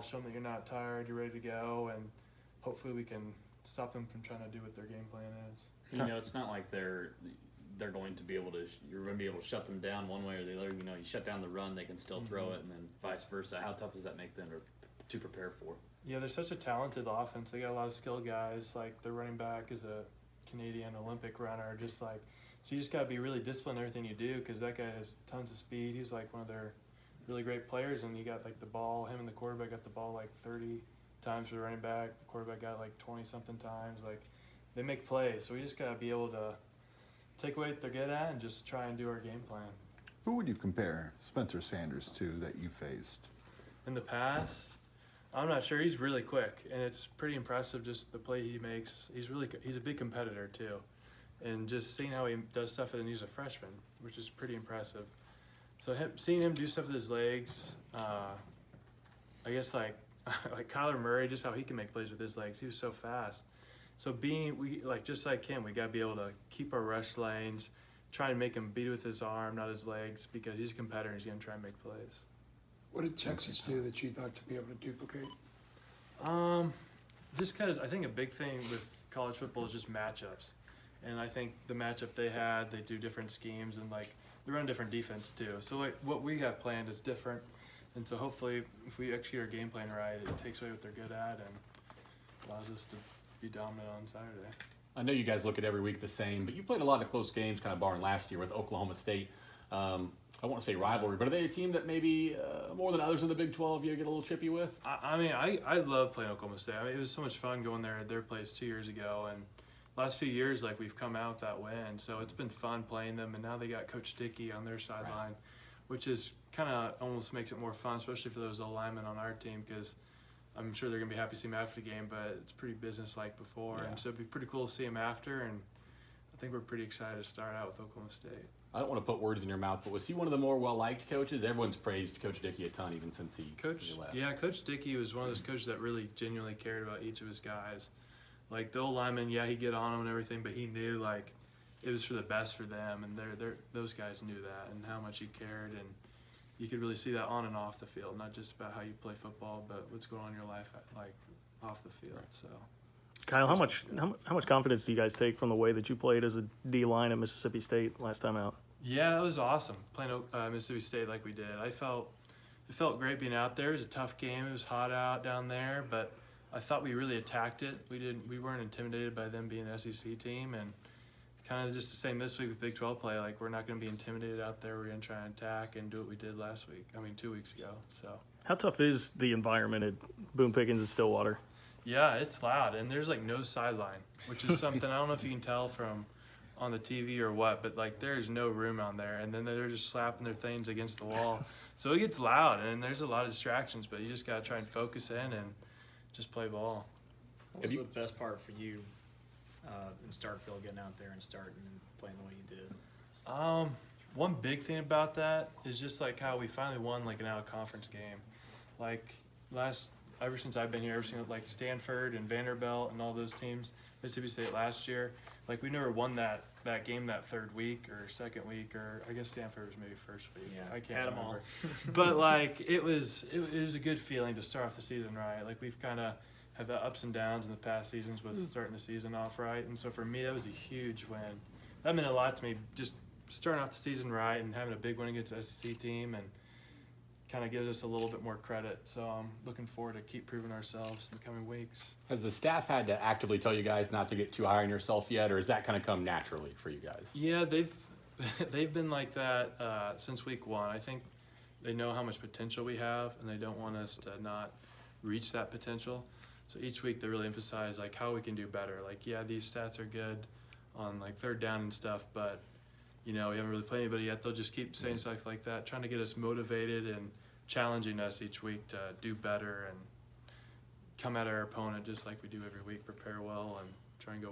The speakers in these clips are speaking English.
show them that you're not tired, you're ready to go, and hopefully we can stop them from trying to do what their game plan is. You know, it's not like they're going to be able to. You're going to be able to shut them down one way or the other. You know, you shut down the run, they can still throw it, and then vice versa. How tough does that make them to prepare for? Yeah, they're such a talented offense. They got a lot of skilled guys. Like their running back is a Canadian Olympic runner. Just like, so you just got to be really disciplined in everything you do, because that guy has tons of speed. He's like one of their really great players, and you got like the ball. Him and the quarterback got the ball like 30 times for the running back. The quarterback got like 20 something times. Like they make plays, so we just got to be able to take away what they're good at and just try and do our game plan. Who would you compare Spencer Sanders to that you faced? In the past, I'm not sure. He's really quick, and it's pretty impressive just the play he makes. He's a big competitor too, and just seeing how he does stuff, and he's a freshman, which is pretty impressive. So seeing him do stuff with his legs, I guess like Kyler Murray, just how he can make plays with his legs. He was so fast. So just like him, we got to be able to keep our rush lanes, try and make him beat it with his arm, not his legs, because he's a competitor. He's going to try and make plays. What did Texas do that you thought to be able to duplicate? Just because I think a big thing with college football is just matchups. And I think the matchup they do different schemes, and like they run different defense too. So like what we got planned is different. And so hopefully if we execute our game plan right, it takes away what they're good at and allows us to be dominant on Saturday. I know you guys look at every week the same, but you played a lot of close games, kind of barring last year with Oklahoma State. I won't say rivalry, but are they a team that maybe more than others in the Big 12 you get a little chippy with? I love playing Oklahoma State. It was so much fun going there at their place 2 years ago, and last few years like we've come out with that win, so it's been fun playing them. And now they got Coach Dickey on their sideline, which is kind of almost makes it more fun, especially for those linemen on our team, because I'm sure they're going to be happy to see him after the game, but it's pretty business-like before. And so it'd be pretty cool to see him after, and I think we're pretty excited to start out with Oklahoma State. I don't want to put words in your mouth, but was he one of the more well-liked coaches? Everyone's praised Coach Dickey a ton even since he left. Yeah, Coach Dickey was one of those coaches that really genuinely cared about each of his guys. Like the old lineman, he'd get on them and everything, but he knew like it was for the best for them, and those guys knew that and how much he cared, and you could really see that on and off the field, not just about how you play football, but what's going on in your life like off the field. So, Kyle, how much confidence do you guys take from the way that you played as a D line at Mississippi State last time out? Yeah, it was awesome playing Mississippi State like we did. It felt great being out there. It was a tough game. It was hot out down there, but I thought we really attacked it. We weren't intimidated by them being an SEC team, and kind of just the same this week with Big 12 play. Like we're not going to be intimidated out there. We're going to try and attack and do what we did 2 weeks ago. So how tough is the environment at Boone Pickens and Stillwater? Yeah, it's loud, and there's like no sideline, which is something I don't know if you can tell from on the TV or what, but like there's no room on there, and then they're just slapping their things against the wall. So it gets loud, and there's a lot of distractions, but you just got to try and focus in and just play ball. What was the best part for you in Starkville, getting out there and starting and playing the way you did? One big thing about that is just like how we finally won like an out-of-conference game. Like ever since I've been here, like Stanford and Vanderbilt and all those teams, Mississippi State last year, like we never won that game that third week or second week, or I guess Stanford was maybe first week. Yeah, I can't had them remember. all. But like it was a good feeling to start off the season right. Like we've kind of had the ups and downs in the past seasons with starting the season off right, and so for me that was a huge win. That meant a lot to me, just starting off the season right and having a big win against the SEC team, and kind of gives us a little bit more credit. So I'm looking forward to keep proving ourselves in the coming weeks. Has the staff had to actively tell you guys not to get too high on yourself yet, or has that kind of come naturally for you guys? Yeah, they've been like that since week one. I think they know how much potential we have, and they don't want us to not reach that potential. So each week they really emphasize like how we can do better. Like, yeah, these stats are good on like third down and stuff, but we haven't really played anybody yet. They'll just keep saying stuff like that, trying to get us motivated and challenging us each week to do better and come at our opponent just like we do every week, prepare well, and try and go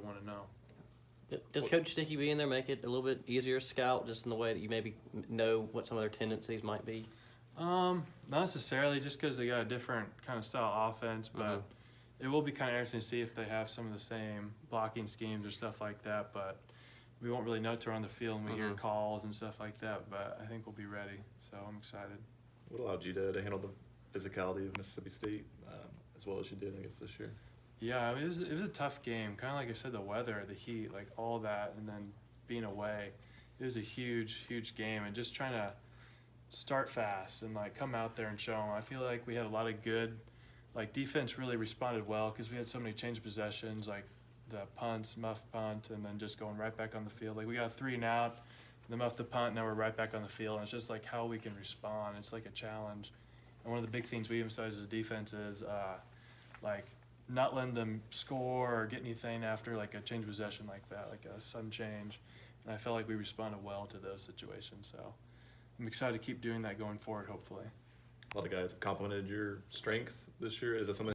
1-0. Does Coach Dickey being there make it a little bit easier to scout, just in the way that you maybe know what some of their tendencies might be? Not necessarily, just because they got a different kind of style offense, but it will be kind of interesting to see if they have some of the same blocking schemes or stuff like that, but we won't really know till we're on the field and we hear calls and stuff like that, but I think we'll be ready, so I'm excited. What allowed you to handle physicality of Mississippi State as well as you did, I guess, this year. Yeah, I mean, it was a tough game. Kind of like I said, the weather, the heat, like all that, and then being away. It was a huge, huge game, and just trying to start fast and like come out there and show them. I feel like we had a lot of good, like defense really responded well because we had so many change of possessions, like the punts, muff punt, and then just going right back on the field. Like we got 3 and out, the muff the punt, now we're right back on the field. And it's just like how we can respond. It's like a challenge. And one of the big things we emphasize as a defense is like not letting them score or get anything after like a change of possession like that, like a sudden change. And I felt like we responded well to those situations. So I'm excited to keep doing that going forward, hopefully. A lot of guys have complimented your strength this year. Is that something